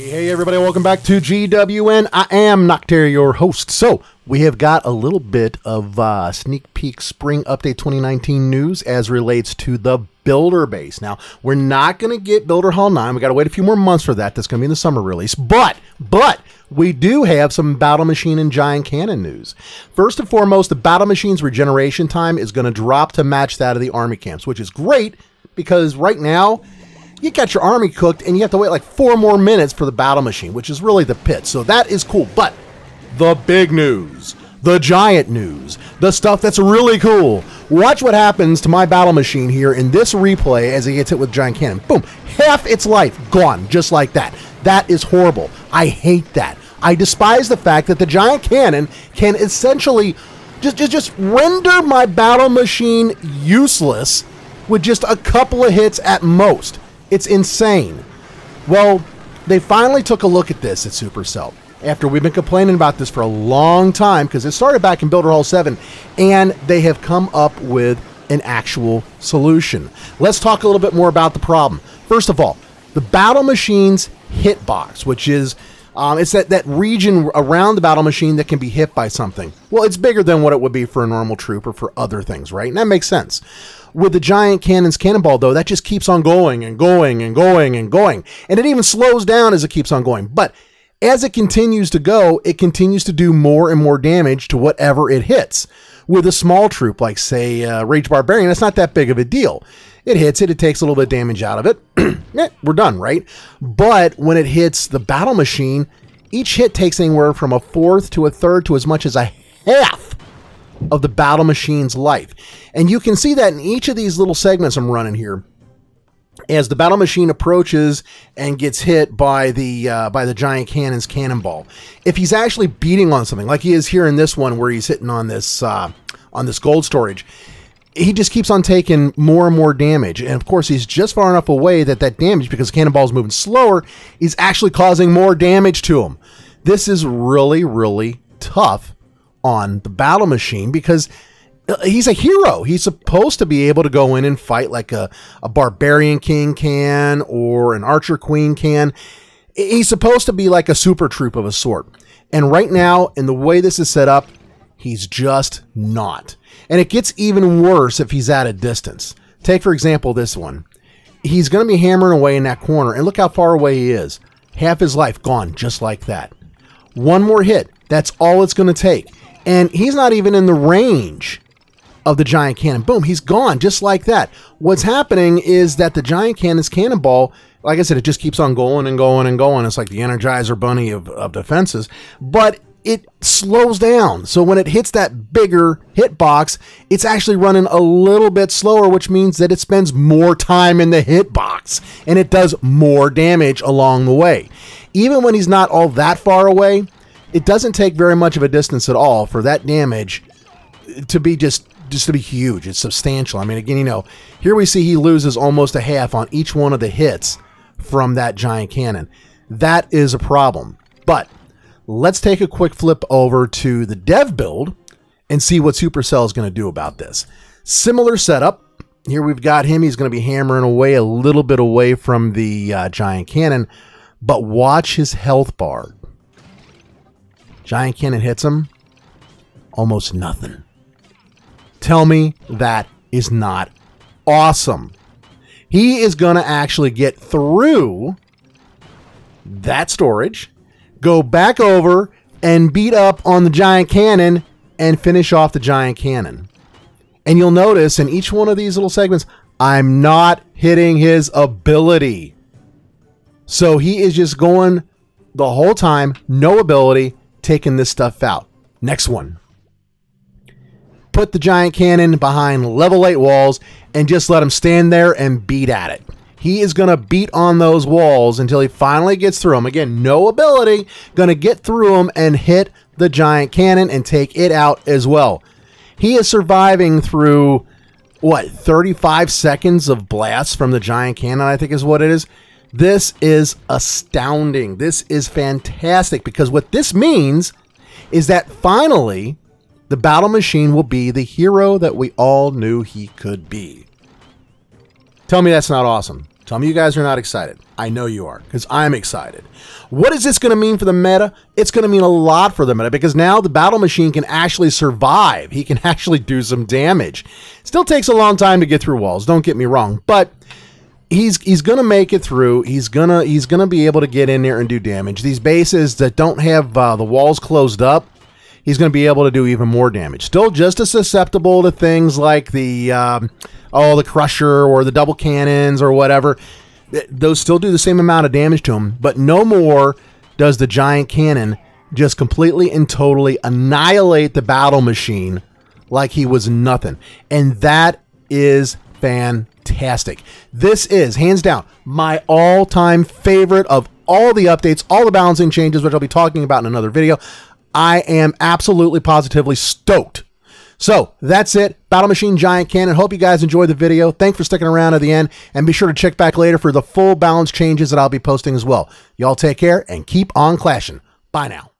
Hey everybody, welcome back to GWN. I am Noctaria, your host. So, we have got a little bit of sneak peek spring update 2019 news as relates to the Builder base. Now, we're not going to get Builder Hall 9. We got to wait a few more months for that. That's going to be in the summer release. But we do have some Battle Machine and Giant Cannon news. First and foremost, the Battle Machine's regeneration time is going to drop to match that of the Army camps, which is great because right now, you got your army cooked and you have to wait like 4 more minutes for the Battle Machine, which is really the pit. So that is cool. But the big news, the giant news, the stuff that's really cool. Watch what happens to my Battle Machine here in this replay as it gets hit with Giant Cannon. Boom. Half its life gone just like that. That is horrible. I hate that. I despise the fact that the Giant Cannon can essentially just render my Battle Machine useless with just a couple of hits at most. It's insane. Well, they finally took a look at this at SuperCell after we've been complaining about this for a long time because it started back in Builder Hall 7, and they have come up with an actual solution. Let's talk a little bit more about the problem. First of all, the Battle Machine's hitbox, which is it's that region around the Battle Machine that can be hit by something. Well, it's bigger than what it would be for a normal troop or for other things, right? And that makes sense. With the Giant Cannon's cannonball, though, that just keeps on going and going and going and going. And it even slows down as it keeps on going. But as it continues to go, it continues to do more and more damage to whatever it hits. With a small troop, like, say, Rage Barbarian, that's not that big of a deal. It hits it, it takes a little bit of damage out of it. We're done, right? But when it hits the Battle Machine, each hit takes anywhere from a fourth to a third to as much as a half of the Battle Machine's life. And you can see that in each of these little segments I'm running here. As the Battle Machine approaches and gets hit by the Giant Cannon's cannonball, if he's actually beating on something, like he is here in this one where he's hitting on this gold storage, he just keeps on taking more and more damage. And of course, he's just far enough away that damage, because the cannonball is moving slower, is actually causing more damage to him. This is really, really tough on the Battle Machine because he's a hero. He's supposed to be able to go in and fight like a Barbarian King can or an Archer Queen can. He's supposed to be like a super troop of a sort. And right now, in the way this is set up, he's just not. And it gets even worse if he's at a distance. Take, for example, this one. He's going to be hammering away in that corner, and look how far away he is. Half his life gone just like that. One more hit. That's all it's going to take. And he's not even in the range of the Giant Cannon. Boom, he's gone just like that. What's happening is that the Giant Cannon's cannonball, like I said, it just keeps on going and going and going. It's like the Energizer Bunny of defenses. But it slows down. So when it hits that bigger hitbox, it's actually running a little bit slower, which means that it spends more time in the hitbox and it does more damage along the way. Even when he's not all that far away, it doesn't take very much of a distance at all for that damage to be just to be huge. It's substantial. I mean, again, you know, here we see he loses almost a half on each one of the hits from that Giant Cannon. That is a problem. But let's take a quick flip over to the dev build and see what SuperCell is going to do about this. Similar setup. Here we've got him. He's going to be hammering away a little bit away from the Giant Cannon. But watch his health bar. Giant Cannon hits him. Almost nothing. Tell me that is not awesome. He is going to actually get through that storage, go back over and beat up on the Giant Cannon and finish off the Giant Cannon. And you'll notice in each one of these little segments, I'm not hitting his ability. So he is just going the whole time, no ability, taking this stuff out. Next one. Put the Giant Cannon behind level 8 walls and just let him stand there and beat at it. He is going to beat on those walls until he finally gets through them. Again, no ability, going to get through them and hit the Giant Cannon and take it out as well. He is surviving through, what, 35 seconds of blasts from the Giant Cannon, I think is what it is. This is astounding. This is fantastic because what this means is that finally the Battle Machine will be the hero that we all knew he could be. Tell me that's not awesome. Tell me you guys are not excited. I know you are, because I'm excited. What is this going to mean for the meta? It's going to mean a lot for the meta, because now the battle machine can actually survive. He can actually do some damage. Still takes a long time to get through walls, don't get me wrong, but he's going to make it through. He's gonna be able to get in there and do damage. These bases that don't have the walls closed up, he's going to be able to do even more damage. Still just as susceptible to things like the Crusher or the double cannons or whatever. Those still do the same amount of damage to him, but no more does the giant cannon just completely and totally annihilate the battle machine like he was nothing. And that is fantastic. This is, hands down, my all-time favorite of all the updates, all the balancing changes, which I'll be talking about in another video. I am absolutely positively stoked. So that's it. Battle Machine Giant Cannon. Hope you guys enjoyed the video. Thanks for sticking around to the end, and be sure to check back later for the full balance changes that I'll be posting as well. Y'all take care and keep on clashing. Bye now.